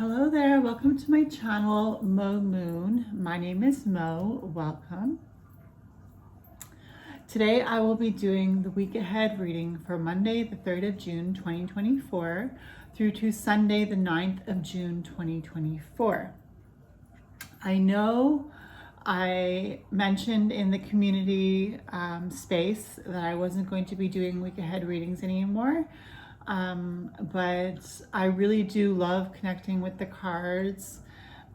Hello there, welcome to my channel, Mo Moon. My name is Mo, welcome. Today I will be doing the week ahead reading for Monday the 3rd of June 2024 through to Sunday the 9th of June 2024. I know I mentioned in the community space that I wasn't going to be doing week ahead readings anymore. But I really do love connecting with the cards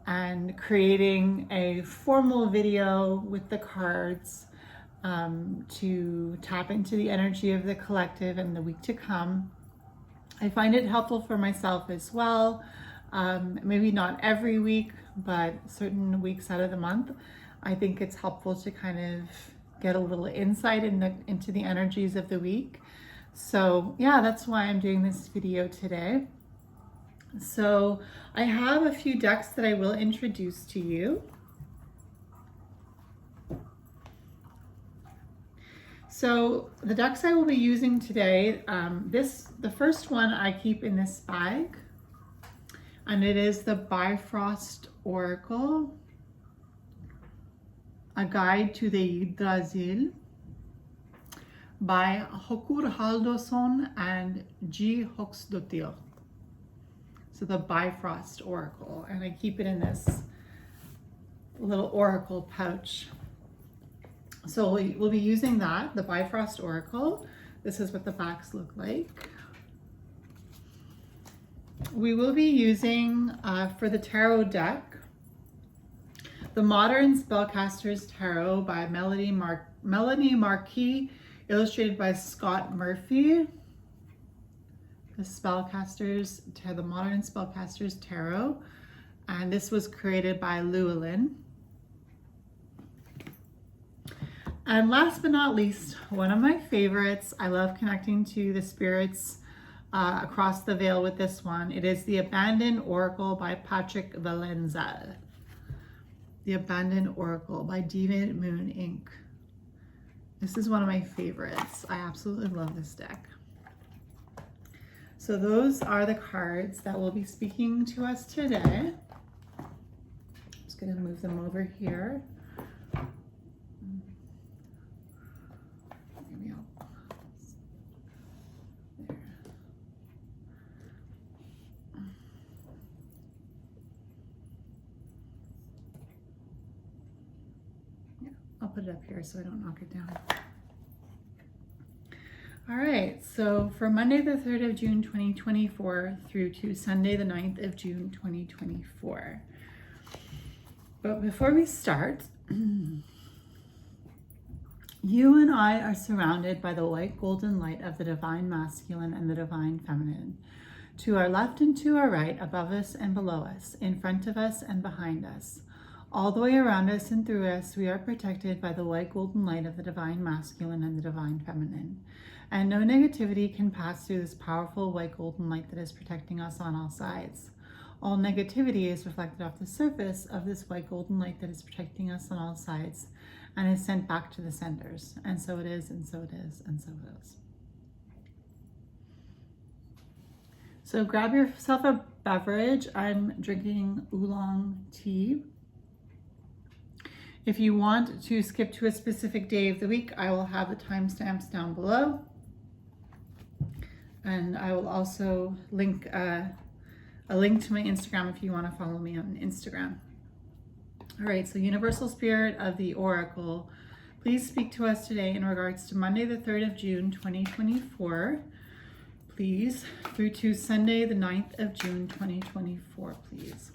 and creating a formal video with the cards to tap into the energy of the collective and the week to come. I find it helpful for myself as well. Maybe not every week, but certain weeks out of the month. I think it's helpful to kind of get a little insight into the energies of the week. So yeah, that's why I'm doing this video today. So I have a few decks that I will introduce to you. So the decks I will be using today, the first one I keep in this bag, and it is the Bifrost Oracle, A Guide to the Yggdrasil, by Hokur Halldórsson and G. Hoxdottir. So the Bifrost Oracle, and I keep it in this little oracle pouch. So we'll be using that, the Bifrost Oracle. This is what the backs look like. We will be using, for the tarot deck, the Modern Spellcasters Tarot by Melanie Marquis, illustrated by Scott Murphy. The Modern Spellcasters Tarot, and this was created by Llewellyn. And last but not least, one of my favorites, I love connecting to the spirits across the veil with this one. It is the Abandoned Oracle by Patrick Valenza. The Abandoned Oracle by David Moon Inc. This is one of my favorites. I absolutely love this deck. So those are the cards that will be speaking to us today. I'm just going to move them over here. Maybe I'll... There. Yeah, I'll put it up here so I don't knock it down. All right, so for Monday the 3rd of June 2024 through to Sunday the 9th of June 2024. But before we start, you and I are surrounded by the white golden light of the divine masculine and the divine feminine. To our left and to our right, above us and below us, in front of us and behind us. All the way around us and through us, we are protected by the white golden light of the divine masculine and the divine feminine. And no negativity can pass through this powerful white golden light that is protecting us on all sides. All negativity is reflected off the surface of this white golden light that is protecting us on all sides and is sent back to the senders. And so it is, and so it is, and so it is. So grab yourself a beverage. I'm drinking oolong tea. If you want to skip to a specific day of the week, I will have the timestamps down below. And I will also link a link to my Instagram if you want to follow me on Instagram. All right, so Universal Spirit of the Oracle, please speak to us today in regards to Monday the 3rd of June 2024, please, through to Sunday the 9th of June 2024, please.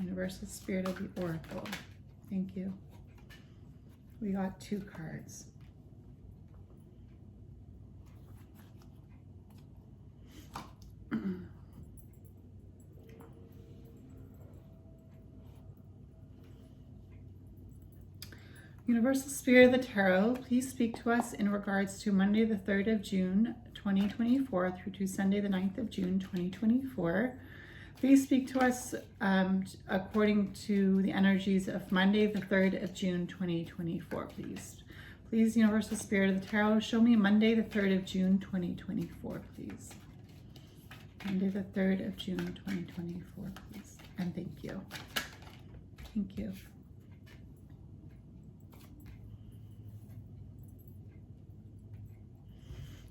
Universal Spirit of the Oracle, thank you. We got 2 cards. Universal Spirit of the Tarot, please speak to us in regards to Monday the 3rd of June 2024 through to Sunday the 9th of June 2024. Please speak to us according to the energies of Monday the 3rd of June 2024, please. Please, Universal Spirit of the Tarot, show me Monday the 3rd of June 2024, please. Monday the 3rd of June 2024, please. And thank you. Thank you.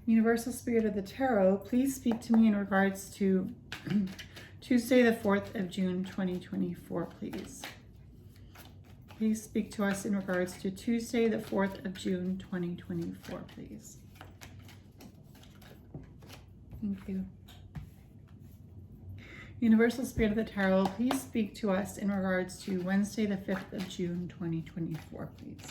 Universal Spirit of the Tarot, please speak to me in regards to Tuesday the 4th of June 2024, please. Please speak to us in regards to Tuesday the 4th of June 2024, please. Thank you. Universal Spirit of the Tarot, please speak to us in regards to Wednesday the 5th of June 2024, please.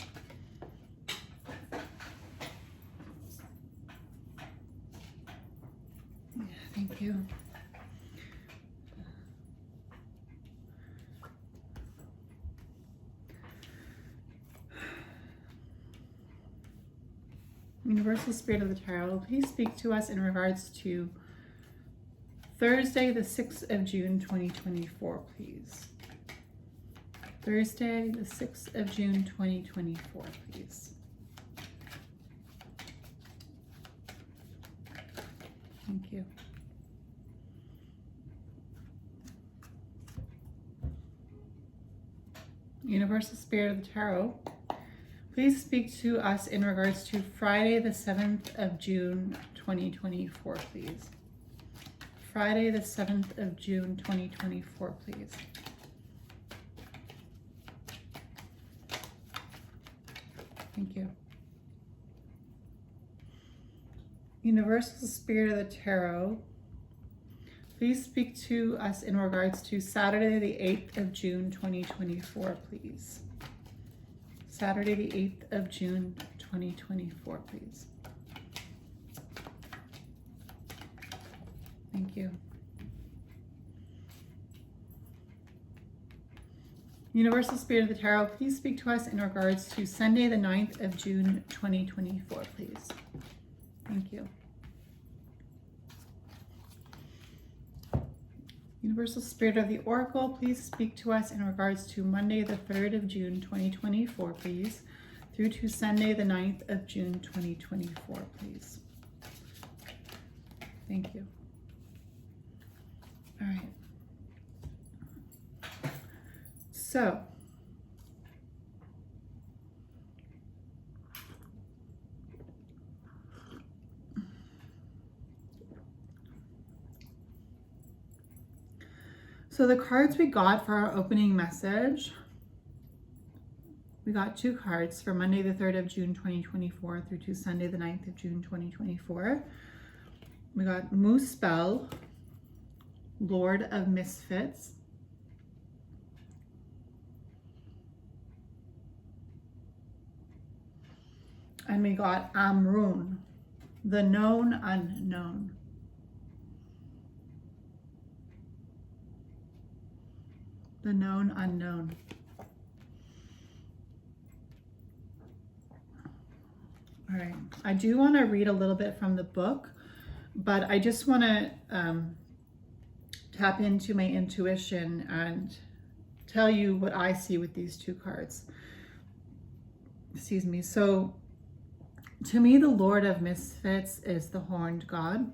Thank you. Universal Spirit of the Tarot, please speak to us in regards to Thursday, the 6th of June, 2024, please. Thursday, the 6th of June, 2024, please. Thank you. Universal Spirit of the Tarot, please speak to us in regards to Friday, the 7th of June, 2024, please. Friday, the 7th of June, 2024, please. Thank you. Universal Spirit of the Tarot, please speak to us in regards to Saturday, the 8th of June, 2024, please. Saturday, the 8th of June, 2024, please. Thank you. Universal Spirit of the Tarot, please speak to us in regards to Sunday, the 9th of June, 2024, please. Thank you. Universal Spirit of the Oracle, please speak to us in regards to Monday, the 3rd of June, 2024, please, through to Sunday, the 9th of June, 2024, please. Thank you. All right. So the cards we got for our opening message, we got 2 cards for Monday, the 3rd of June, 2024 through to Sunday, the 9th of June, 2024. We got Muspel, Lord of Misfits. And we got Amrun, the known unknown. The known unknown. All right, I do want to read a little bit from the book, but I just want to tap into my intuition and tell you what I see with these 2 cards. Excuse me. So to me, the Lord of Misfits is the horned god.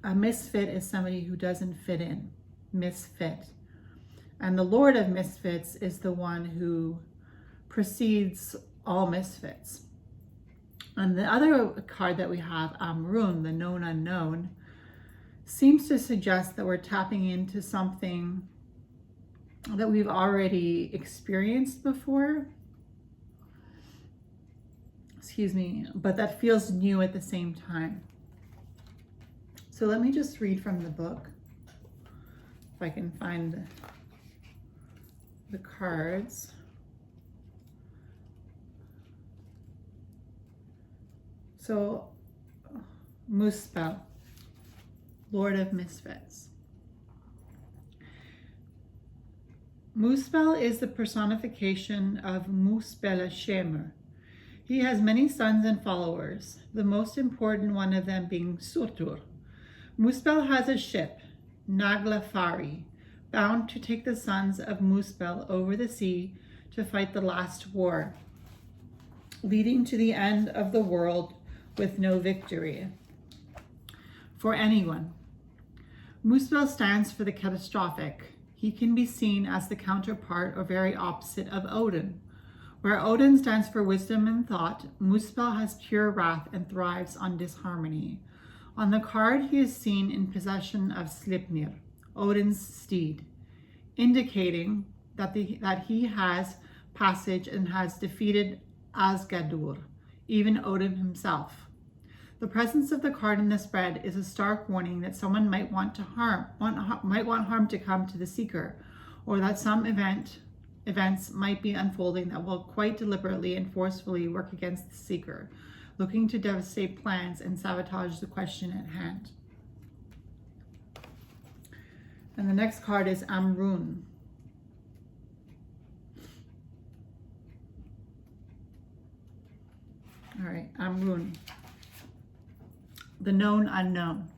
A misfit is somebody who doesn't fit in, misfit. And the Lord of Misfits is the one who precedes all misfits. And the other card that we have, Amrun, the known unknown, seems to suggest that we're tapping into something that we've already experienced before. Excuse me, but that feels new at the same time. So let me just read from the book, if I can find the cards. So, Muspel, Lord of Misfits. Muspel is the personification of Muspel Shemer. He has many sons and followers, the most important one of them being Surtur. Muspel has a ship, Naglafari, bound to take the sons of Muspel over the sea to fight the last war. leading to the end of the world with no victory for anyone. Muspel stands for the catastrophic. He can be seen as the counterpart or very opposite of Odin. Where Odin stands for wisdom and thought, Muspel has pure wrath and thrives on disharmony. On the card, he is seen in possession of Sleipnir, Odin's steed, indicating that he has passage and has defeated Asgadur, even Odin himself. The presence of the card in the spread is a stark warning that someone might want harm to come to the seeker, or that some events might be unfolding that will quite deliberately and forcefully work against the seeker, looking to devastate plans and sabotage the question at hand. And the next card is Amrun. All right, Amrun. The known unknown.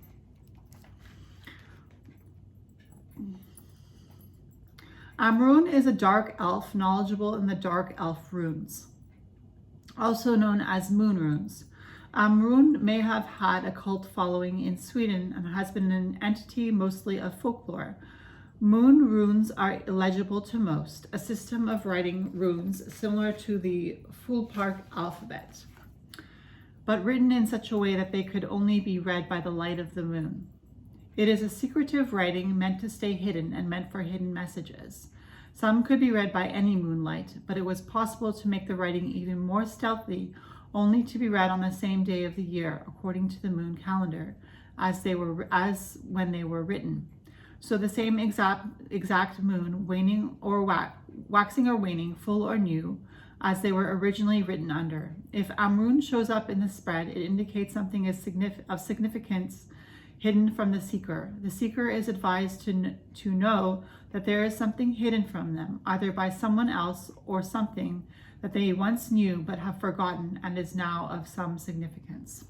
Amrun is a dark elf knowledgeable in the dark elf runes, also known as moon runes. Amrun may have had a cult following in Sweden and has been an entity mostly of folklore. Moon runes are illegible to most, a system of writing runes similar to the Fulpark alphabet, but written in such a way that they could only be read by the light of the moon. It is a secretive writing meant to stay hidden and meant for hidden messages. Some could be read by any moonlight, but it was possible to make the writing even more stealthy, only to be read on the same day of the year, according to the moon calendar, as when they were written. So the same exact moon, waning or waxing or waning, full or new, as they were originally written under. If Amrun shows up in the spread, it indicates something of significance hidden from the seeker. The seeker is advised to know that there is something hidden from them, either by someone else or something that they once knew but have forgotten and is now of some significance.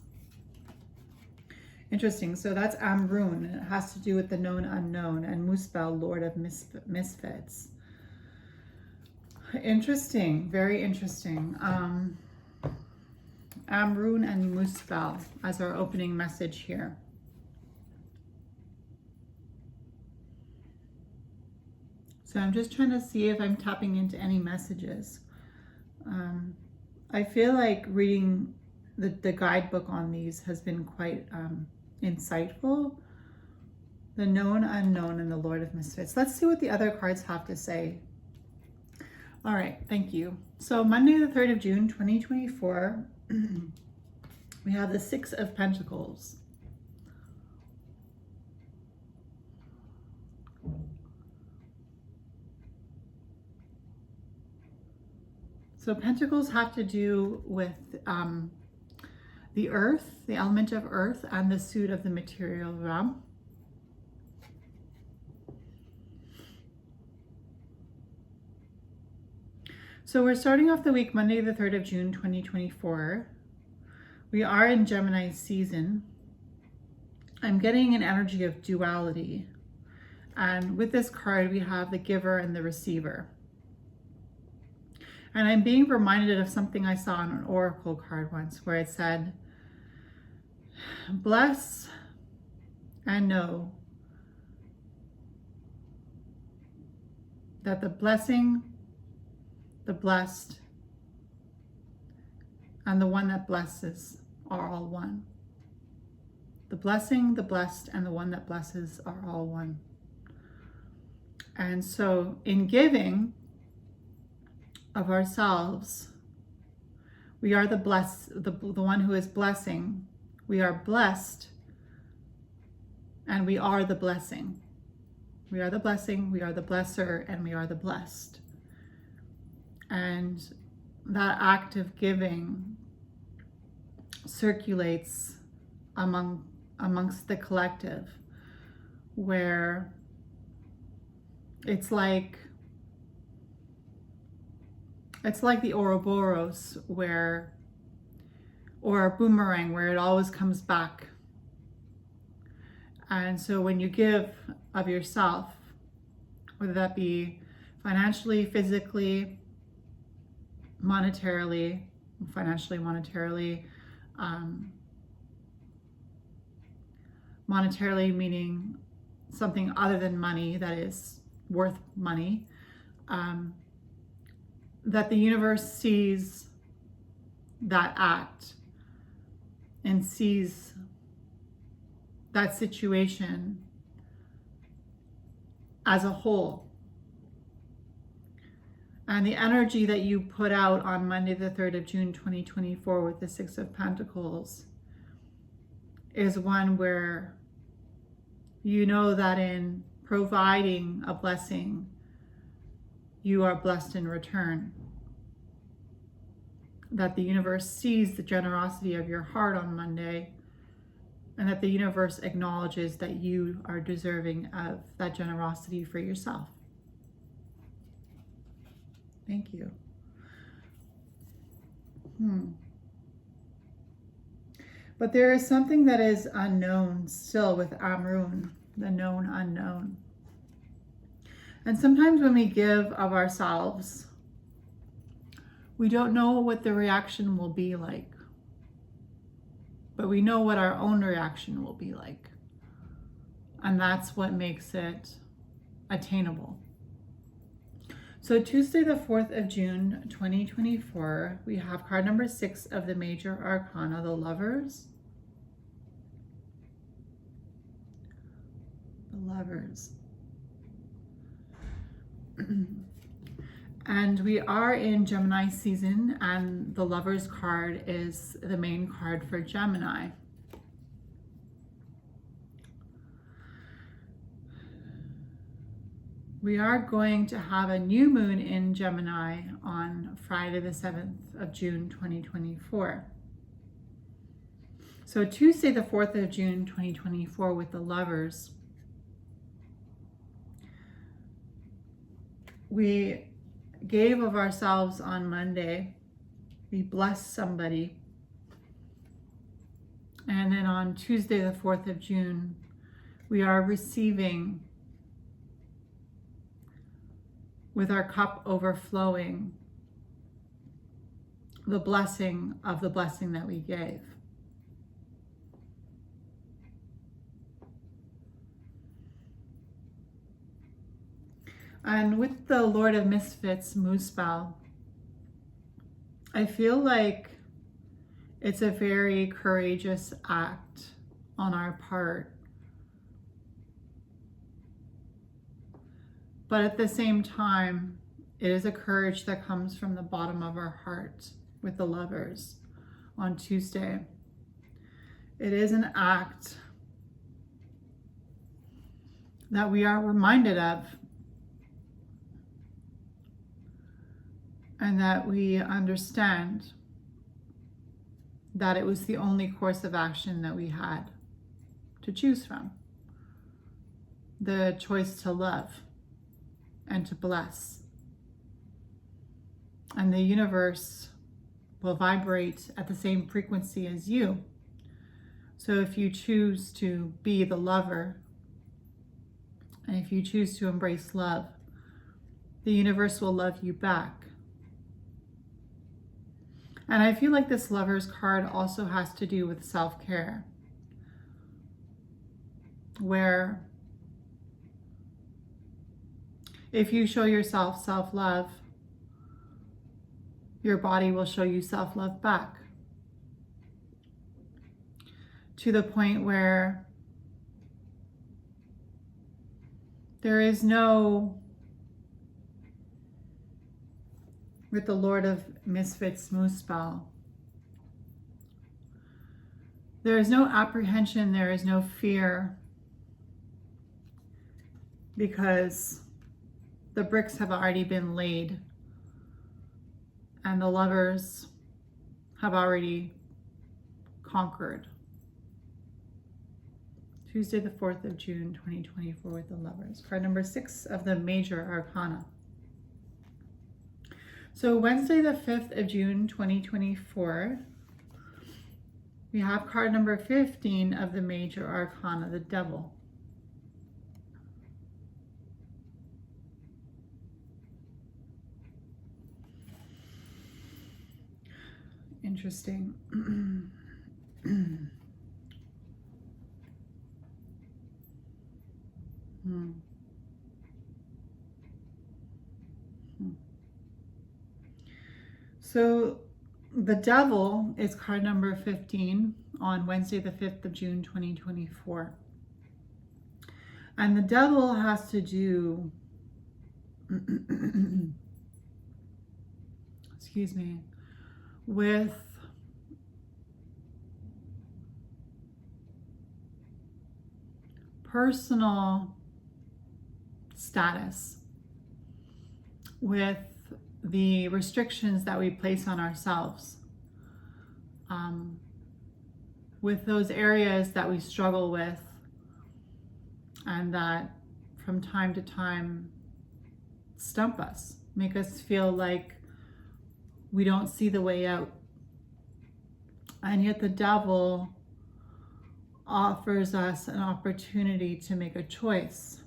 Interesting. So that's Amrun. It has to do with the known unknown, and Muspel, Lord of Misfits. Interesting, very interesting. Amrun and Muspel as our opening message here. So I'm just trying to see if I'm tapping into any messages. I feel like reading the guidebook on these has been quite insightful. The known unknown and the Lord of Misfits. Let's see what the other cards have to say. All right, thank you. So Monday, the 3rd of June, 2024, we have the 6 of Pentacles. So Pentacles have to do with the earth, the element of earth, and the suit of the material realm. So we're starting off the week Monday, the 3rd of June, 2024. We are in Gemini season. I'm getting an energy of duality. And with this card, we have the giver and the receiver. And I'm being reminded of something I saw on an oracle card once, where it said, bless and know that the blessing, the blessed, and the one that blesses are all one. The blessing, the blessed, and the one that blesses are all one. And so in giving of ourselves, we are the one who is blessing. We are blessed, and we are the blessing. We are the blessing, we are the blesser, and we are the blessed. And that act of giving circulates amongst the collective, where it's like the Ouroboros, or a boomerang, where it always comes back. And so when you give of yourself, whether that be financially, physically, monetarily, financially, monetarily. Monetarily meaning something other than money that is worth money. That the universe sees that act and sees that situation as a whole. And the energy that you put out on Monday, the 3rd of June, 2024 with the Six of Pentacles is one where you know that in providing a blessing, you are blessed in return. That the universe sees the generosity of your heart on Monday, and that the universe acknowledges that you are deserving of that generosity for yourself. Thank you. But there is something that is unknown still with Amrun, the known unknown. And sometimes when we give of ourselves, we don't know what the reaction will be like. But we know what our own reaction will be like. And that's what makes it attainable. So Tuesday, the 4th of June, 2024, we have card number 6 of the Major Arcana, the Lovers. The Lovers. And we are in Gemini season, and the Lovers card is the main card for Gemini. We are going to have a new moon in Gemini on Friday, the 7th of June, 2024. So Tuesday, the 4th of June, 2024 with the Lovers, we gave of ourselves on Monday. We blessed somebody. And then on Tuesday, the 4th of June, we are receiving with our cup overflowing the blessing of the blessing that we gave. And with the Lord of Misfits, Muspel, I feel like it's a very courageous act on our part. But at the same time, it is a courage that comes from the bottom of our heart with the Lovers on Tuesday. It is an act that we are reminded of, and that we understand that it was the only course of action that we had to choose from. The choice to love and to bless. And the universe will vibrate at the same frequency as you. So if you choose to be the lover, and if you choose to embrace love, the universe will love you back. And I feel like this Lovers card also has to do with self-care, where if you show yourself self-love, your body will show you self-love back. To the point where there is no, with the Lord of Misfits, Muspel, there is no apprehension, there is no fear, because the bricks have already been laid and the Lovers have already conquered. Tuesday, the 4th of June, 2024 with the Lovers. Card number 6 of the Major Arcana. So Wednesday, the 5th of June, 2024, we have card number 15 of the Major Arcana, the Devil. interesting. So the devil is card number 15 on Wednesday, the 5th of June, 2024. And the devil has to do, excuse me, with personal status, with the restrictions that we place on ourselves, with those areas that we struggle with and that from time to time stump us, make us feel like we don't see the way out. And yet the devil offers us an opportunity to make a choice.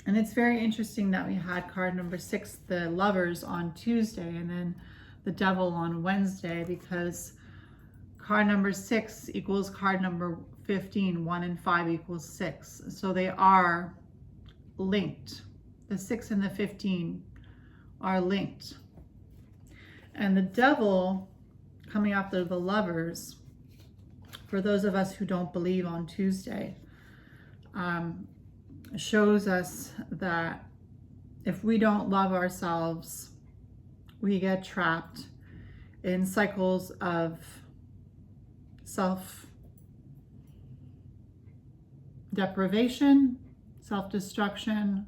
And it's very interesting that we had card number 6, the Lovers, on Tuesday, and then the Devil on Wednesday, because card number 6 equals card number 15, 1 and 5 equals 6. So they are linked. The 6 and the 15 are linked. And the Devil, coming after the Lovers, for those of us who don't believe on Tuesday, shows us that if we don't love ourselves, we get trapped in cycles of self-deprivation, self-destruction,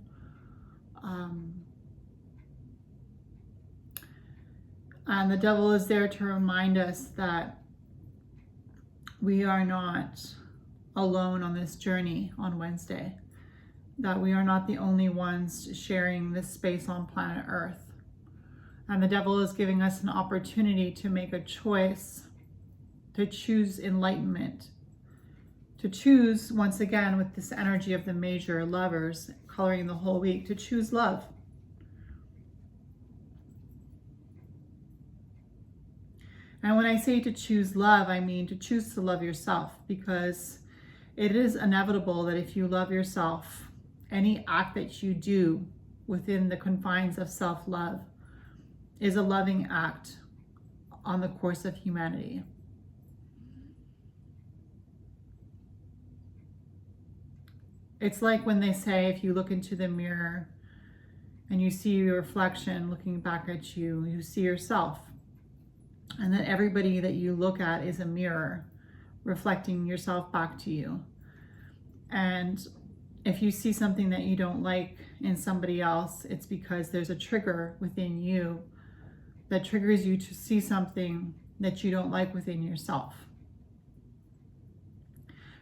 and the devil is there to remind us that we are not alone on this journey on Wednesday, that we are not the only ones sharing this space on planet Earth. And the devil is giving us an opportunity to make a choice, to choose enlightenment, to choose, once again, with this energy of the major Lovers coloring the whole week, to choose love. And when I say to choose love, I mean to choose to love yourself, because it is inevitable that if you love yourself, any act that you do within the confines of self-love is a loving act on the course of humanity. It's like when they say, if you look into the mirror and you see your reflection looking back at you, you see yourself. And that everybody that you look at is a mirror reflecting yourself back to you. And if you see something that you don't like in somebody else, it's because there's a trigger within you that triggers you to see something that you don't like within yourself.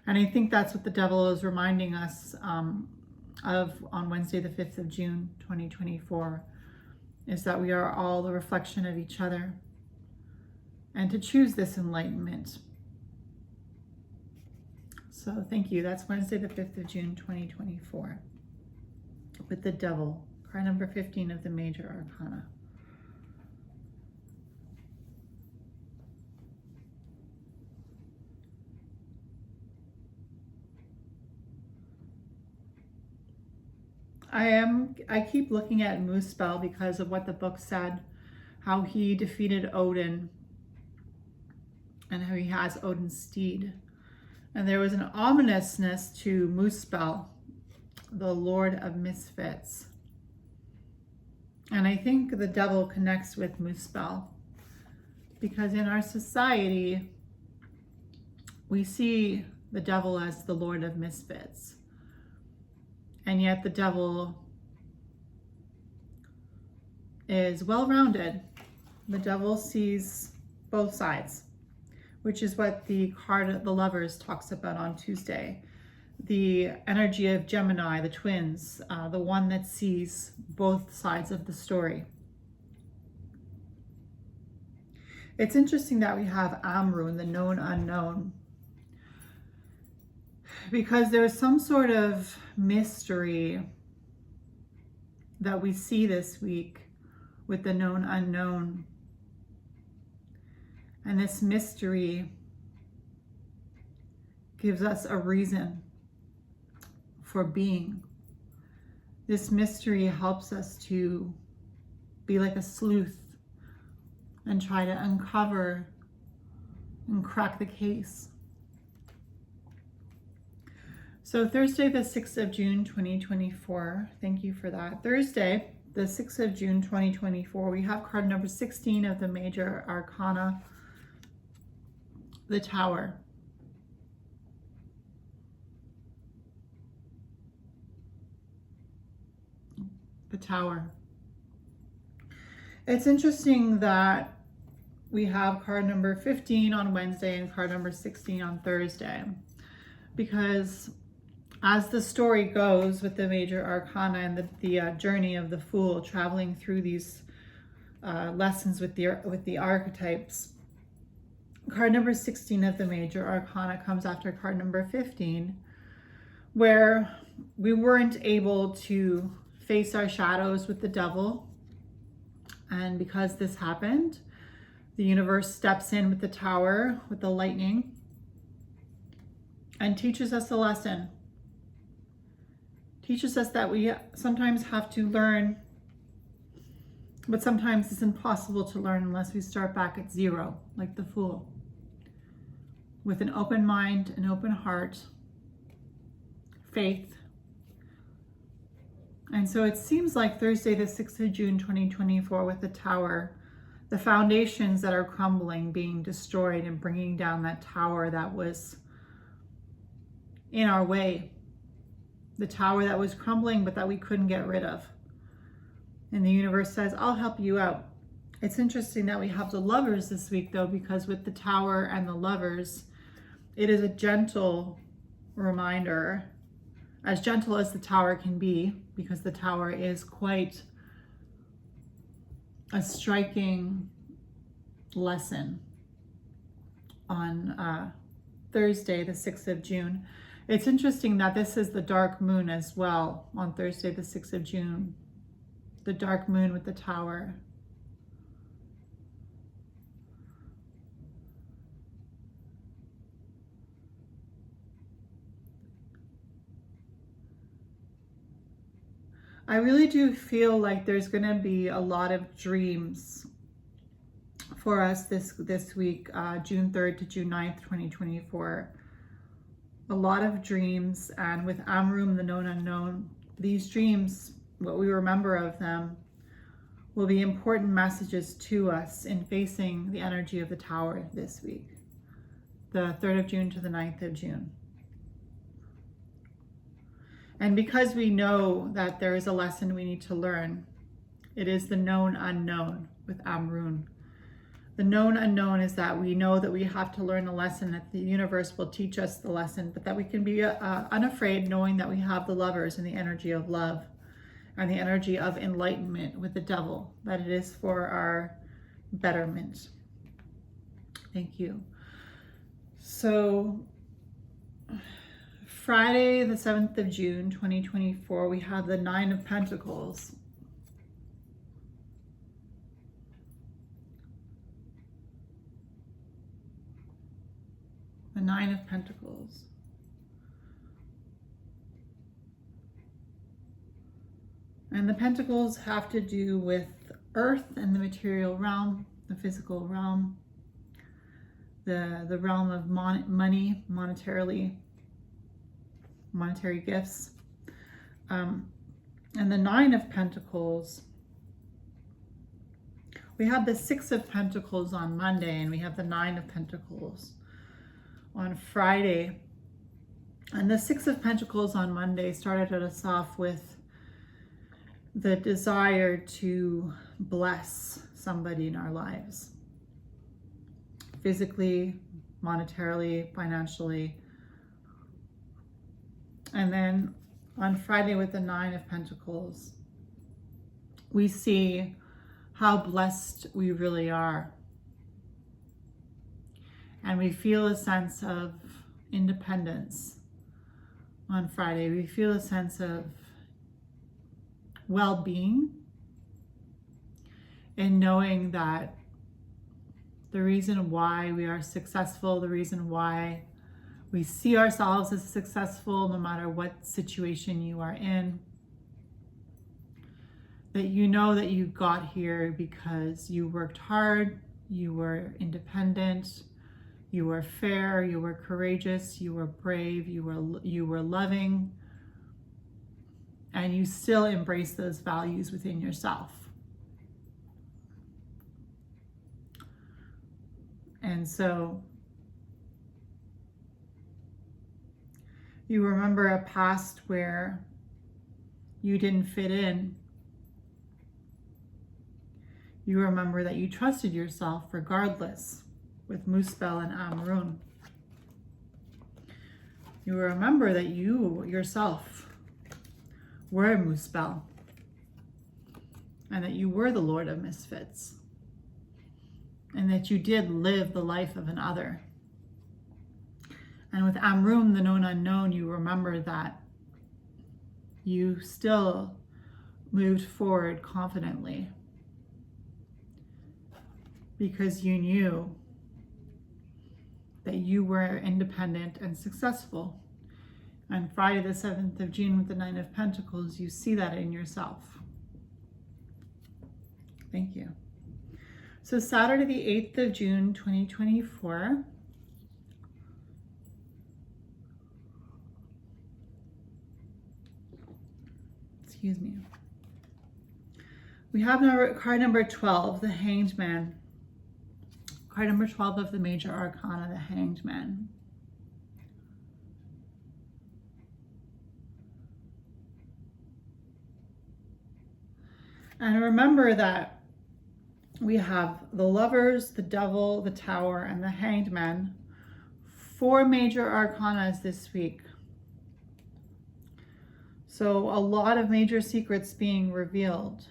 And I think that's what the devil is reminding us of on Wednesday, the 5th of June, 2024, is that we are all the reflection of each other, and to choose this enlightenment. So thank you. That's Wednesday, the 5th of June, 2024, with the devil, card number 15 of the major arcana. I keep looking at Muspel because of what the book said, how he defeated Odin and how he has Odin's steed. And there was an ominousness to Muspel, the Lord of Misfits. And I think the devil connects with Muspel because in our society, we see the devil as the Lord of Misfits. And yet the devil is well-rounded. The devil sees both sides, which is what the card of the Lovers talks about on Tuesday. The energy of Gemini, the twins, the one that sees both sides of the story. It's interesting that we have Amrun, the known unknown, because there's some sort of mystery that we see this week with the known unknown. And this mystery gives us a reason for being. This mystery helps us to be like a sleuth and try to uncover and crack the case. So Thursday, the 6th of June, 2024, thank you for that. Thursday, the 6th of June, 2024, we have card number 16 of the Major Arcana, the Tower. The Tower. It's interesting that we have card number 15 on Wednesday and card number 16 on Thursday, because as the story goes with the Major Arcana and the journey of the Fool traveling through these lessons with the archetypes, card number 16 of the Major Arcana comes after card number 15, where we weren't able to face our shadows with the devil. And because this happened, the universe steps in with the Tower, with the lightning, and teaches us a lesson. Teaches us that we sometimes have to learn, but sometimes it's impossible to learn unless we start back at zero, like the Fool. With an open mind, an open heart, faith. And so it seems like Thursday, the 6th of June, 2024, with the Tower, the foundations that are crumbling, being destroyed, and bringing down that tower that was in our way. The tower that was crumbling, but that we couldn't get rid of. And the universe says, I'll help you out. It's interesting that we have the Lovers this week, though, because with the Tower and the Lovers, it is a gentle reminder, as gentle as the Tower can be, because the Tower is quite a striking lesson on Thursday, the 6th of June. It's interesting that this is the dark moon as well on Thursday, the 6th of June. The dark moon with the Tower. I really do feel like there's going to be a lot of dreams for us this week, June 3rd to June 9th, 2024. A lot of dreams, and with Amrum, the known unknown, these dreams, what we remember of them, will be important messages to us in facing the energy of the Tower this week, the 3rd of June to the 9th of June. And because we know that there is a lesson we need to learn, it is the known unknown with Amrun. The known unknown is that we know that we have to learn a lesson, that the universe will teach us the lesson, but that we can be unafraid, knowing that we have the Lovers and the energy of love and the energy of enlightenment with the devil, that it is for our betterment. Thank you. So Friday, the 7th of June, 2024, we have the 9 of Pentacles. The 9 of Pentacles. And the Pentacles have to do with earth and the material realm, the physical realm, the realm of money, monetary gifts. And the 9 of Pentacles, we have the 6 of Pentacles on Monday, and we have the 9 of Pentacles on Friday. And the 6 of Pentacles on Monday started us off with the desire to bless somebody in our lives, physically, monetarily, financially. And then on Friday with the 9 of Pentacles, we see how blessed we really are. And we feel a sense of independence on Friday. We feel a sense of well-being in knowing that the reason why we are successful, the reason why we see ourselves as successful no matter what situation you are in. That you know that you got here because you worked hard, you were independent, you were fair, you were courageous, you were brave, you were loving, and you still embrace those values within yourself. And so you remember a past where you didn't fit in. You remember that you trusted yourself regardless with Muspel and Amarun. You remember that you yourself were Muspel and that you were the Lord of Misfits and that you did live the life of another. And with Amarun, the known unknown, you remember that you still moved forward confidently because you knew that you were independent and successful. And Friday the 7th of June with the Nine of Pentacles, you see that in yourself. Thank you. So Saturday the 8th of June, 2024. Excuse me. We have card number 12, the Hanged Man. Card number 12 of the Major Arcana, the Hanged Man. And remember that we have the Lovers, the Devil, the Tower, and the Hanged Man. 4 major arcanas this week. So a lot of major secrets being revealed.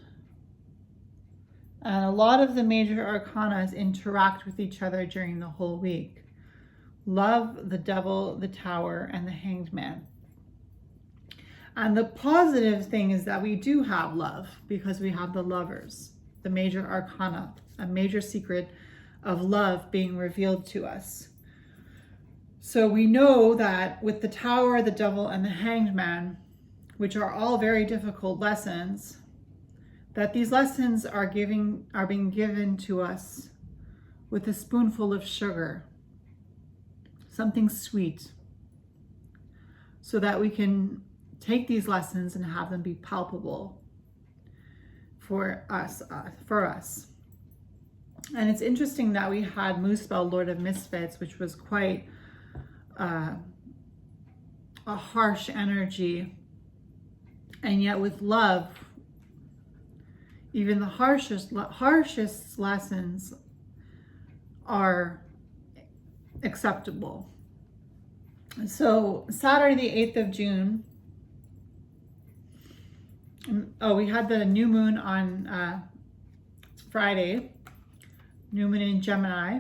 And a lot of the major arcanas interact with each other during the whole week. Love, the Devil, the Tower, and the Hanged Man. And the positive thing is that we do have love because we have the Lovers, the major arcana, a major secret of love being revealed to us. So we know that with the Tower, the Devil, and the Hanged Man, which are all very difficult lessons, that these lessons are being given to us with a spoonful of sugar, something sweet, so that we can take these lessons and have them be palpable for us. And it's interesting that we had Muspel, Lord of Misfits, which was quite a harsh energy, and yet with love, even the harshest lessons are acceptable. So Saturday the 8th of June, we had the new moon on Friday, new moon in Gemini,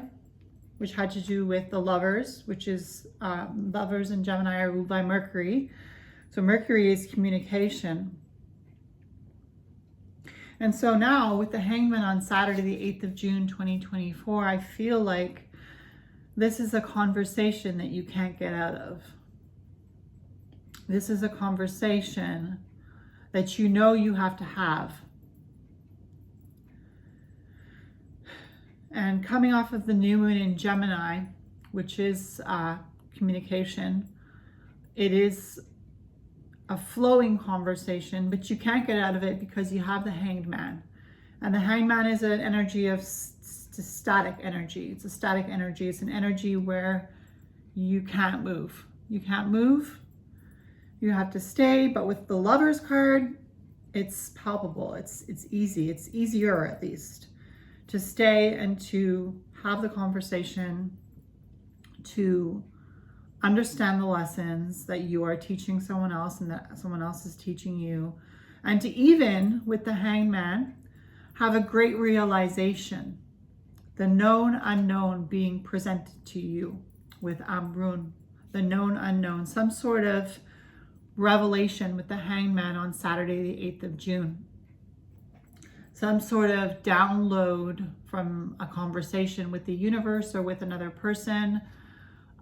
which had to do with the Lovers, which is Lovers and Gemini are ruled by Mercury. So Mercury is communication. And so now with the Hangman on Saturday, the 8th of June, 2024, I feel like this is a conversation that you can't get out of. This is a conversation that you know you have to have. And coming off of the new moon in Gemini, which is communication, it is a flowing conversation, but you can't get out of it because you have the Hanged Man. And the Hanged Man is an energy of static energy. It's a static energy. It's an energy where you can't move. You can't move. You have to stay. But with the Lovers card, it's palpable. It's easy. It's easier, at least, to stay and to have the conversation, to understand the lessons that you are teaching someone else and that someone else is teaching you. And to even, with the Hanged Man, have a great realization. The known unknown being presented to you with Amarun. The known unknown. Some sort of revelation with the Hanged Man on Saturday, the 8th of June. some sort of download from a conversation with the universe or with another person,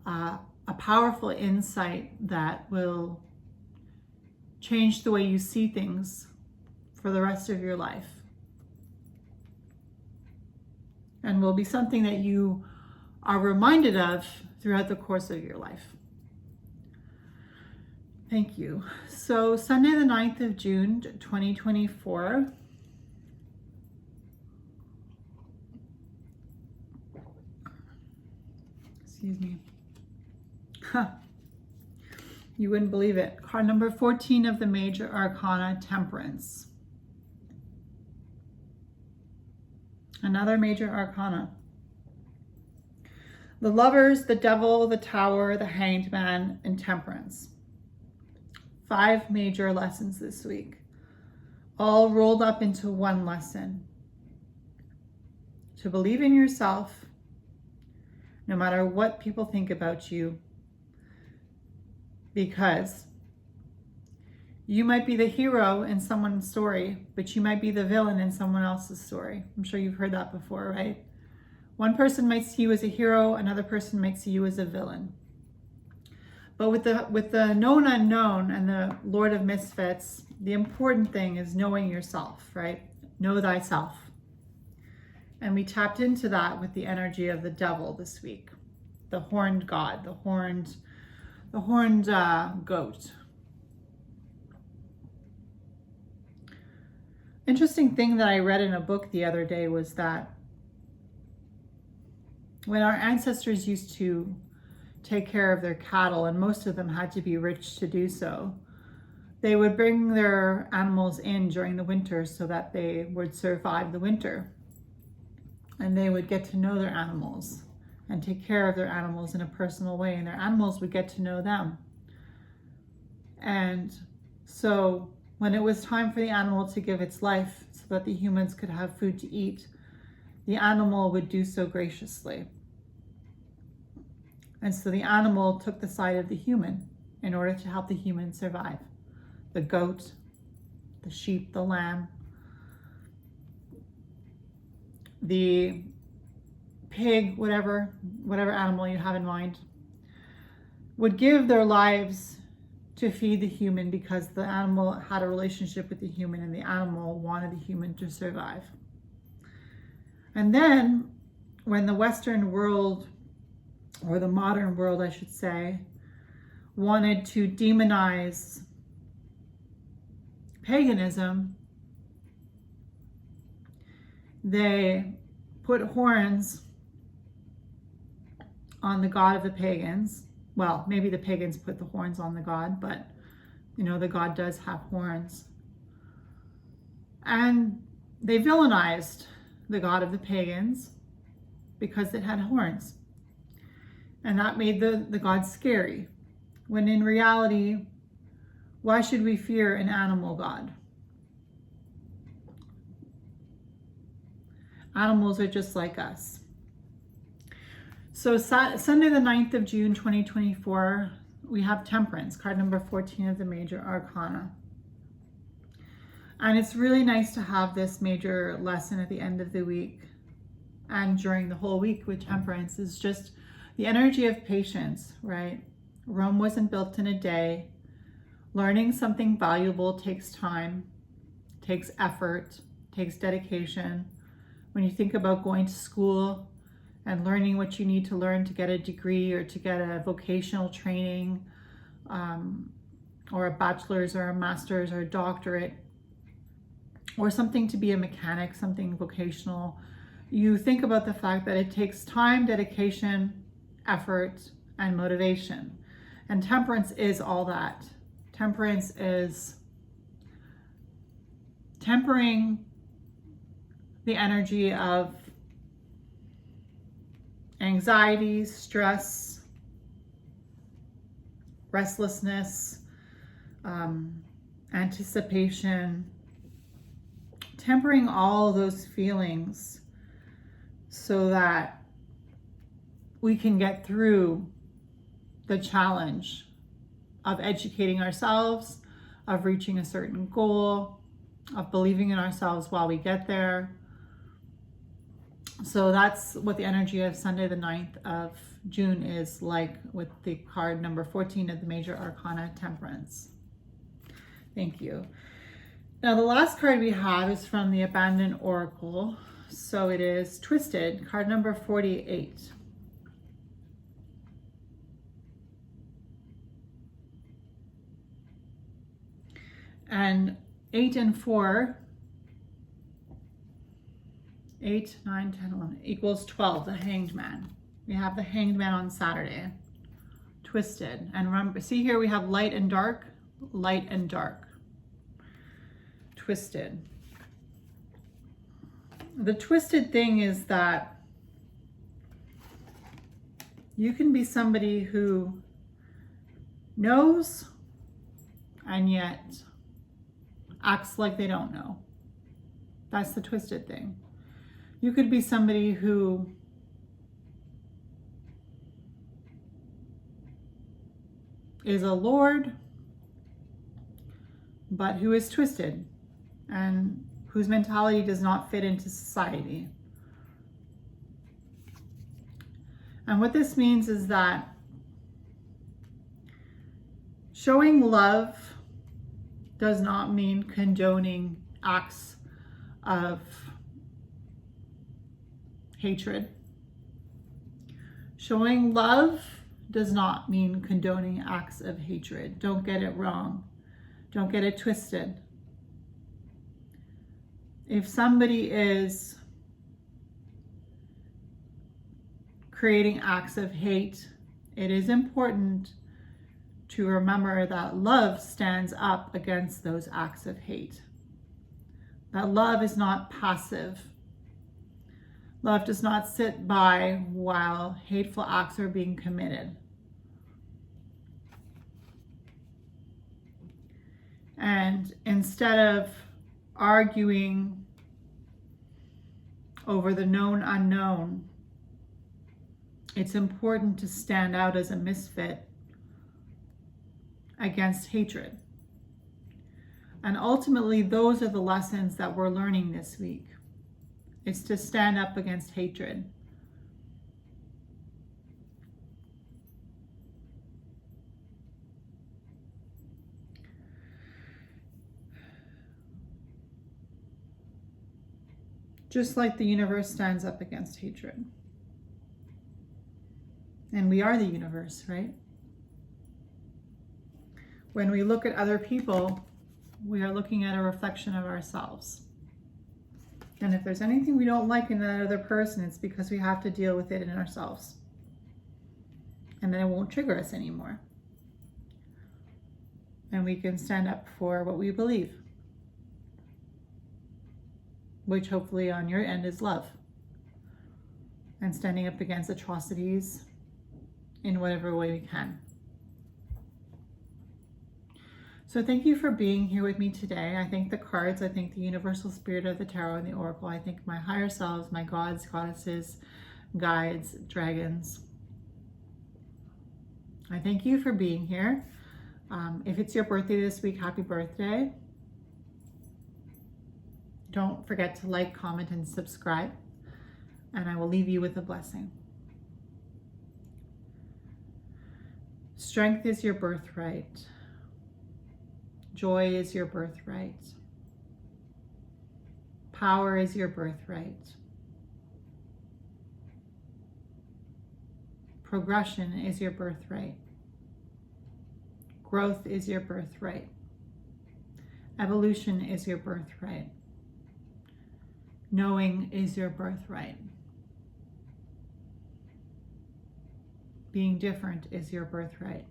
a powerful insight that will change the way you see things for the rest of your life. And will be something that you are reminded of throughout the course of your life. Thank you. So Sunday the 9th of June, 2024. Excuse me. You wouldn't believe it. Card number 14 of the major arcana, Temperance. Another major arcana. The Lovers, the Devil, the Tower, the Hanged Man, and Temperance. 5 major lessons this week, all rolled up into one lesson. To believe in yourself, no matter what people think about you, because you might be the hero in someone's story, but you might be the villain in someone else's story. I'm sure you've heard that before, right? One person might see you as a hero, another person might see you as a villain. But with the known unknown and the Lord of Misfits, the important thing is knowing yourself, right? Know thyself. And we tapped into that with the energy of the devil this week. The horned god, the horned goat. Interesting thing that I read in a book the other day was that when our ancestors used to take care of their cattle, and most of them had to be rich to do so, they would bring their animals in during the winter so that they would survive the winter. And they would get to know their animals and take care of their animals in a personal way, and their animals would get to know them. And so when it was time for the animal to give its life so that the humans could have food to eat, the animal would do so graciously. And so the animal took the side of the human in order to help the human survive. The goat, the sheep, the lamb, the pig, whatever animal you have in mind, would give their lives to feed the human because the animal had a relationship with the human and the animal wanted the human to survive. And then when the Western world, or the modern world, I should say, wanted to demonize paganism, they put horns on the god of the pagans. Well, maybe the pagans put the horns on the god, but the god does have horns. And they villainized the god of the pagans because it had horns. And that made the god scary. When in reality, why should we fear an animal god? Animals are just like us. So Sunday the 9th of June, 2024, we have Temperance, card number 14 of the major arcana. And it's really nice to have this major lesson at the end of the week and during the whole week with Temperance. Is just the energy of patience, right? Rome wasn't built in a day. Learning something valuable takes time, takes effort, takes dedication. When you think about going to school and learning what you need to learn to get a degree or to get a vocational training, or a bachelor's or a master's or a doctorate, or something to be a mechanic, something vocational, you think about the fact that it takes time, dedication, effort, and motivation. And Temperance is all that. Temperance is tempering the energy of anxiety, stress, restlessness, anticipation, tempering all those feelings so that we can get through the challenge of educating ourselves, of reaching a certain goal, of believing in ourselves while we get there. So that's what the energy of Sunday the 9th of June is like, with the card number 14 of the Major Arcana, Temperance. Thank you. Now the last card we have is from the Abandoned Oracle. So it is Twisted, card number 48. And 8 and 4, 8, 9, 10, 11, equals 12, the Hanged Man. We have the Hanged Man on Saturday. Twisted. And remember, see here we have light and dark, light and dark. Twisted. The twisted thing is that you can be somebody who knows and yet acts like they don't know. That's the twisted thing. You could be somebody who is a lord, but who is twisted and whose mentality does not fit into society. And what this means is that showing love does not mean condoning acts of hatred. Showing love does not mean condoning acts of hatred. Don't get it wrong. Don't get it twisted. If somebody is creating acts of hate, it is important to remember that love stands up against those acts of hate. That love is not passive. Love does not sit by while hateful acts are being committed. And instead of arguing over the known unknown, it's important to stand out as a misfit against hatred. And ultimately, those are the lessons that we're learning this week. It's to stand up against hatred. Just like the universe stands up against hatred. And we are the universe, right? When we look at other people, we are looking at a reflection of ourselves. And if there's anything we don't like in that other person, it's because we have to deal with it in ourselves. And then it won't trigger us anymore. And we can stand up for what we believe, which hopefully on your end is love. And standing up against atrocities in whatever way we can. So thank you for being here with me today. I thank the cards, I thank the universal spirit of the tarot and the oracle. I thank my higher selves, my gods, goddesses, guides, dragons. I thank you for being here. If it's your birthday this week, happy birthday. Don't forget to like, comment, and subscribe. And I will leave you with a blessing. Strength is your birthright. Joy is your birthright. Power is your birthright. Progression is your birthright. Growth is your birthright. Evolution is your birthright. Knowing is your birthright. Being different is your birthright.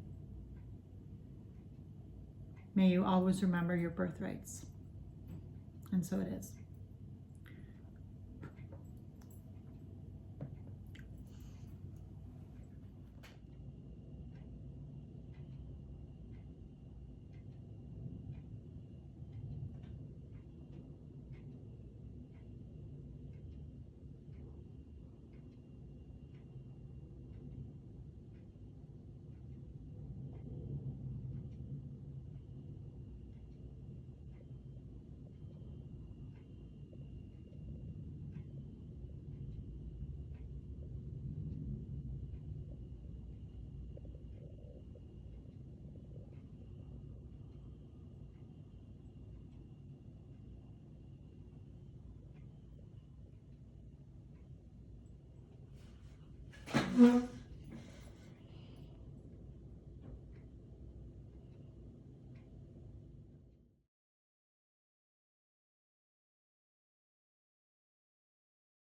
May you always remember your birthrights. And so it is. Mm-hmm.